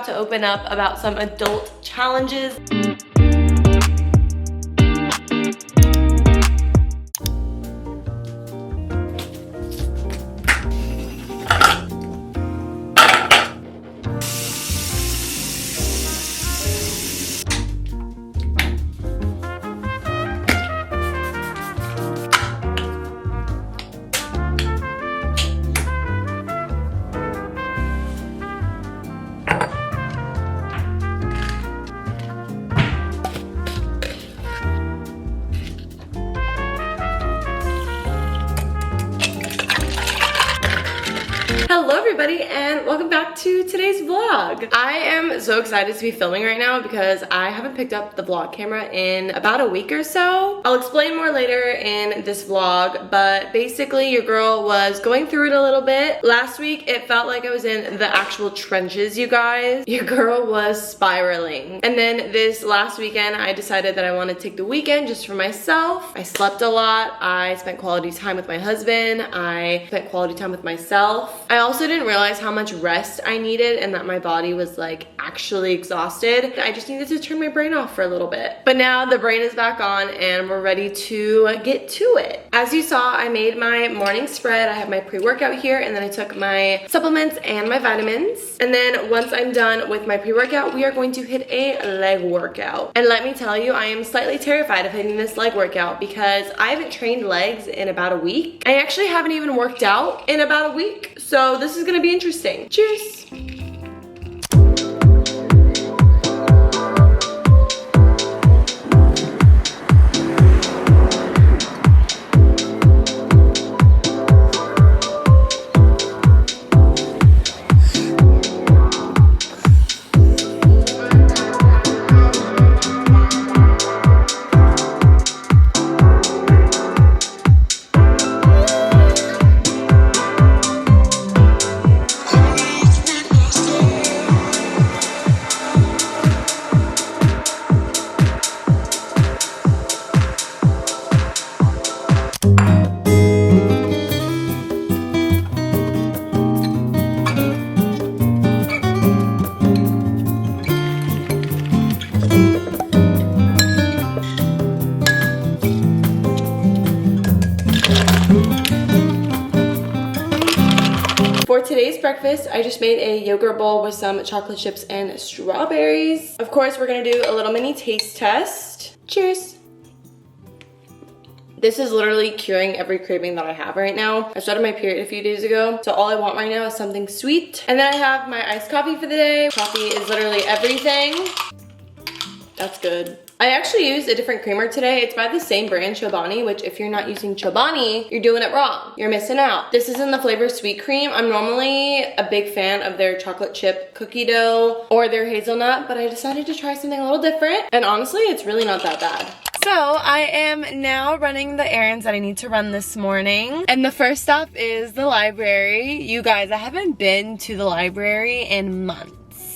to open up about some adult challenges. Hello everybody and welcome back to today's vlog. I am so excited to be filming right now because I haven't picked up the vlog camera in about a week or so. I'll explain more later in this vlog, but basically your girl was going through it a little bit. Last week it felt like I was in the actual trenches, you guys. Your girl was spiraling. And then this last weekend I decided that I wanted to take the weekend just for myself. I slept a lot. I spent quality time with my husband. I spent quality time with myself. I also didn't realize how much rest I needed and that my body was like actually exhausted. I just needed to turn my brain off for a little bit. But now the brain is back on and we're ready to get to it. As you saw, I made my morning spread. I have my pre-workout here and then I took my supplements and my vitamins. And then once I'm done with my pre-workout, we are going to hit a leg workout. And let me tell you, I am slightly terrified of hitting this leg workout because I haven't trained legs in about a week. I actually haven't even worked out in about a week. So this is gonna be interesting. Cheers. For today's breakfast, I just made a yogurt bowl with some chocolate chips and strawberries. Of course, we're gonna do a little mini taste test. Cheers. This is literally curing every craving that I have right now. I started my period a few days ago, so all I want right now is something sweet. And then I have my iced coffee for the day. Coffee is literally everything. That's good. I actually used a different creamer today. It's by the same brand, Chobani, which if you're not using Chobani, you're doing it wrong. You're missing out. This is in the flavor sweet cream. I'm normally a big fan of their chocolate chip cookie dough or their hazelnut, but I decided to try something a little different. And honestly, it's really not that bad. So I am now running the errands that I need to run this morning. And the first stop is the library. You guys, I haven't been to the library in months.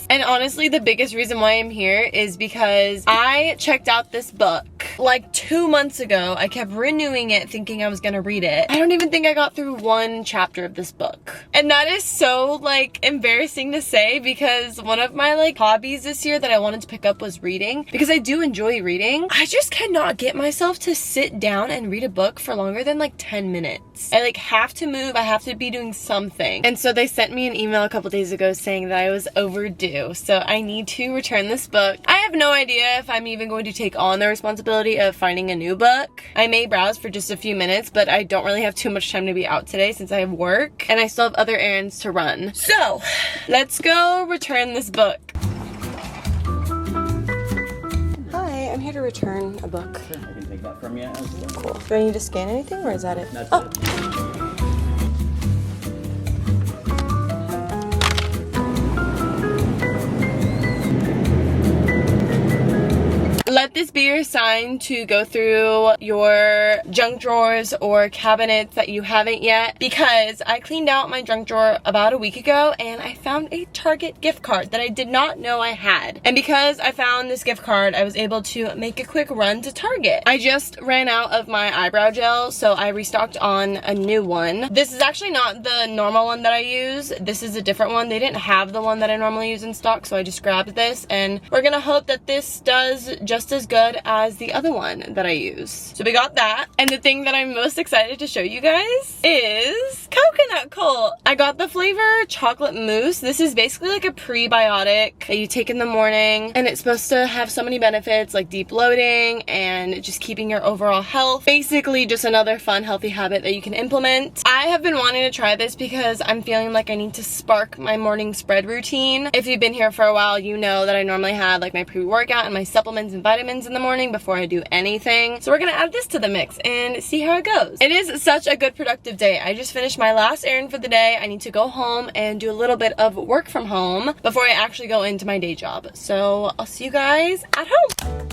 And honestly, the biggest reason why I'm here is because I checked out this book like 2 months ago. I kept renewing it thinking I was gonna read it. I don't even think I got through one chapter of this book. And that is so like embarrassing to say because one of my like hobbies this year that I wanted to pick up was reading because I do enjoy reading. I just cannot get myself to sit down and read a book for longer than like 10 minutes. I like have to move. I have to be doing something. And so they sent me an email a couple days ago saying that I was overdue. So I need to return this book. I have no idea if I'm even going to take on the responsibility of finding a new book. I may browse for just a few minutes, but I don't really have too much time to be out today since I have work and I still have other errands to run. So let's go return this book. Hi, I'm here to return a book. Sure, I can take that from you as well. Cool. Do I need to scan anything or is that it? That's it. let this be your sign to go through your junk drawers or cabinets that you haven't yet, because I cleaned out my junk drawer about a week ago and I found a Target gift card that I did not know I had. And because I found this gift card, I was able to make a quick run to Target. I just ran out of my eyebrow gel, so I restocked on a new one. This is actually not the normal one that I use. This is a different one. They didn't have the one that I normally use in stock, so I just grabbed this, and we're gonna hope that this does just as good as the other one that I use. So we got that, and the thing that I'm most excited to show you guys is coconut coal. I got the flavor chocolate mousse. This is basically like a prebiotic that you take in the morning, and it's supposed to have so many benefits like deep bloating and just keeping your overall health. Basically just another fun healthy habit that you can implement. I have been wanting to try this because I'm feeling like I need to spark my morning spread routine. If you've been here for a while, you know that I normally have like my pre-workout and my supplements and vitamins in the morning before I do anything. So we're gonna add this to the mix and see how it goes. It is such a good productive day. I just finished my last errand for the day. I need to go home and do a little bit of work from home before I actually go into my day job. So I'll see you guys at home.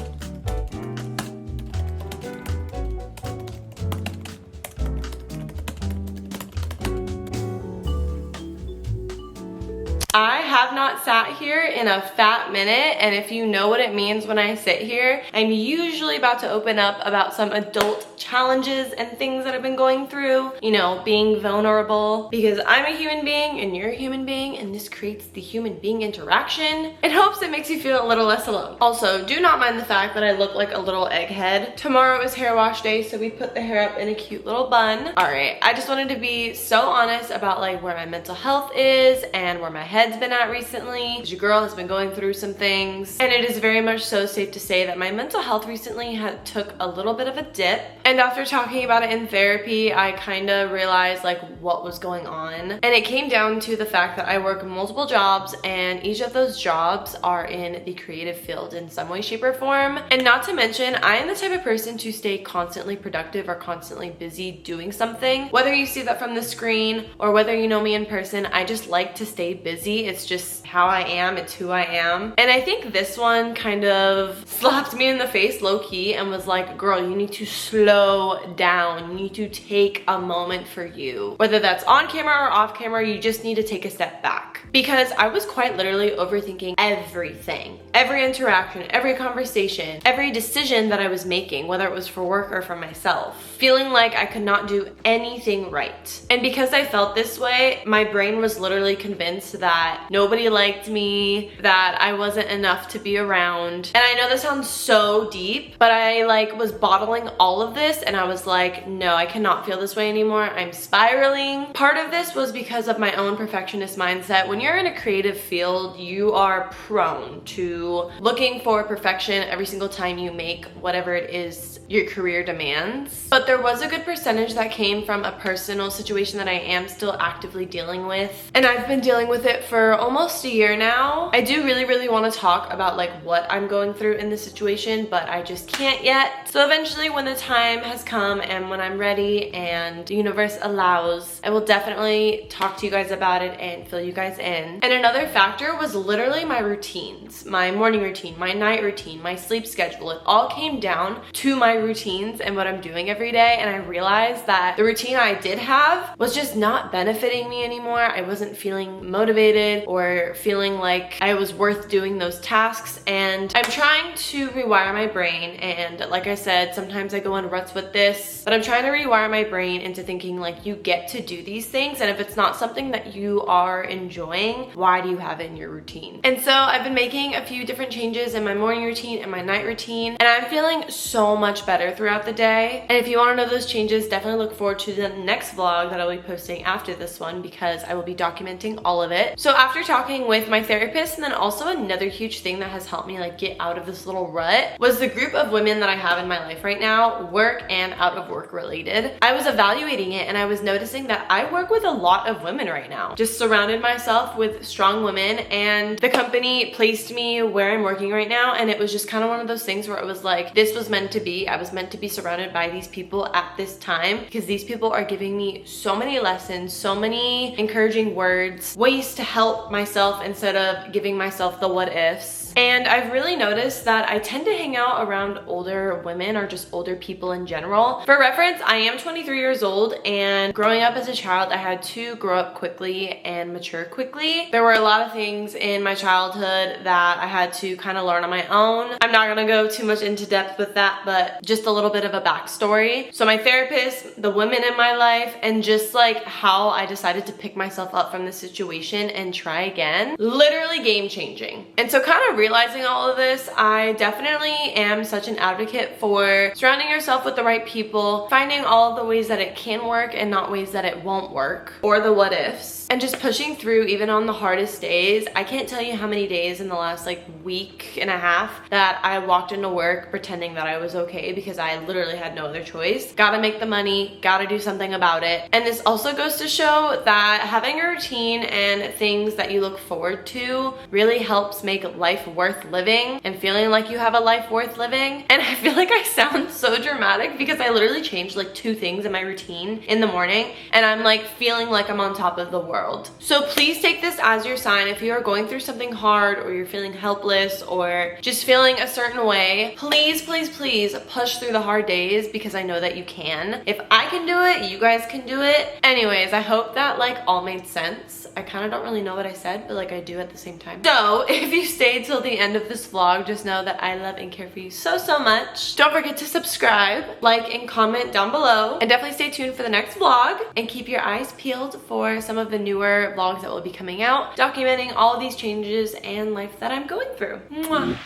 I have not sat here in a fat minute, and if you know what it means when I sit here, I'm usually about to open up about some adult challenges and things that I've been going through, you know, being vulnerable, because I'm a human being and you're a human being, and this creates the human being interaction in hopes it makes you feel a little less alone. Also, do not mind the fact that I look like a little egghead. Tomorrow is hair wash day, so we put the hair up in a cute little bun. All right, I just wanted to be so honest about like where my mental health is and where my head's been at recently. Your girl has been going through some things, and it is very much so safe to say that my mental health recently took a little bit of a dip, and after talking about it in therapy, I kind of realized like what was going on, and it came down to the fact that I work multiple jobs, and each of those jobs are in the creative field in some way, shape, or form. And not to mention, I am the type of person to stay constantly productive or constantly busy doing something. Whether you see that from the screen or whether you know me in person, I just like to stay busy. It's just how I am, it's who I am. And I think this one kind of slapped me in the face low-key and was like, girl, you need to slow down. You need to take a moment for you. Whether that's on camera or off camera, you just need to take a step back. Because I was quite literally overthinking everything. Every interaction, every conversation, every decision that I was making, whether it was for work or for myself. Feeling like I could not do anything right. And because I felt this way, my brain was literally convinced that nobody liked me, that I wasn't enough to be around. And I know this sounds so deep, but I like was bottling all of this, and I was like, no, I cannot feel this way anymore. I'm spiraling. Part of this was because of my own perfectionist mindset. When you're in a creative field, you are prone to looking for perfection every single time you make whatever it is your career demands. But there was a good percentage that came from a personal situation that I am still actively dealing with, and I've been dealing with it for almost a year now. I do really want to talk about like what I'm going through in this situation, but I just can't yet. So eventually, when the time has come and when I'm ready and the universe allows, I will definitely talk to you guys about it and fill you guys in. And another factor was literally my routines, my morning routine, my night routine, my sleep schedule. It all came down to my routines and what I'm doing every day, and I realized that the routine I did have was just not benefiting me anymore. I wasn't feeling motivated or feeling like I was worth doing those tasks, and I'm trying to rewire my brain. And like I said, sometimes I go in ruts with this, but I'm trying to rewire my brain into thinking like you get to do these things, and if it's not something that you are enjoying, why do you have it in your routine? And so I've been making a few different changes in my morning routine and my night routine, and I'm feeling so much better throughout the day. And if you want to know those changes, definitely look forward to the next vlog that I'll be posting after this one, because I will be documenting all of it. So after talking with my therapist, and then also another huge thing that has helped me like get out of this little rut was the group of women that I have in my life right now, work and out of work related. I was evaluating it, and I was noticing that I work with a lot of women right now. Just surrounded myself with strong women, and the company placed me where I'm working right now, and it was just kind of one of those things where it was like, this was meant to be. I was meant to be surrounded by these people at this time, because these people are giving me so many lessons, so many encouraging words, ways to help myself instead of giving myself the what ifs. And I've really noticed that I tend to hang out around older women or just older people in general. For reference, I am 23 years old, and growing up as a child, I had to grow up quickly and mature quickly. There were a lot of things in my childhood that I had to kind of learn on my own. I'm not gonna go too much into depth with that, but just a little bit of a backstory. So my therapist, the women in my life, and just like how I decided to pick myself up from this situation and try again, literally game changing. And so kind of realizing all of this, I definitely am such an advocate for surrounding yourself with the right people, finding all of the ways that it can work and not ways that it won't work, or the what ifs, and just pushing through even on the hardest days. I can't tell you how many days in the last like week and a half that I walked into work pretending that I was okay because I literally had no other choice. Gotta make the money, gotta do something about it. And this also goes to show that having a routine and things that you look forward to really helps make life worth living and feeling like you have a life worth living. And I feel like I sound so dramatic because I literally changed like 2 things in my routine in the morning, and I'm like feeling like I'm on top of the world. So please take this as your sign. If you are going through something hard, or you're feeling helpless, or just feeling a certain way, please, please, please push through the hard days, because I know that you can. If I can do it, you guys can do it. Anyways, I hope that like all made sense. I kind of don't really know what I said, but like I do at the same time. So if you stayed till the end of this vlog, just know that I love and care for you so, so much. Don't forget to subscribe, like, and comment down below. And definitely stay tuned for the next vlog, and keep your eyes peeled for some of the newer vlogs that will be coming out, documenting all of these changes and life that I'm going through. Mwah.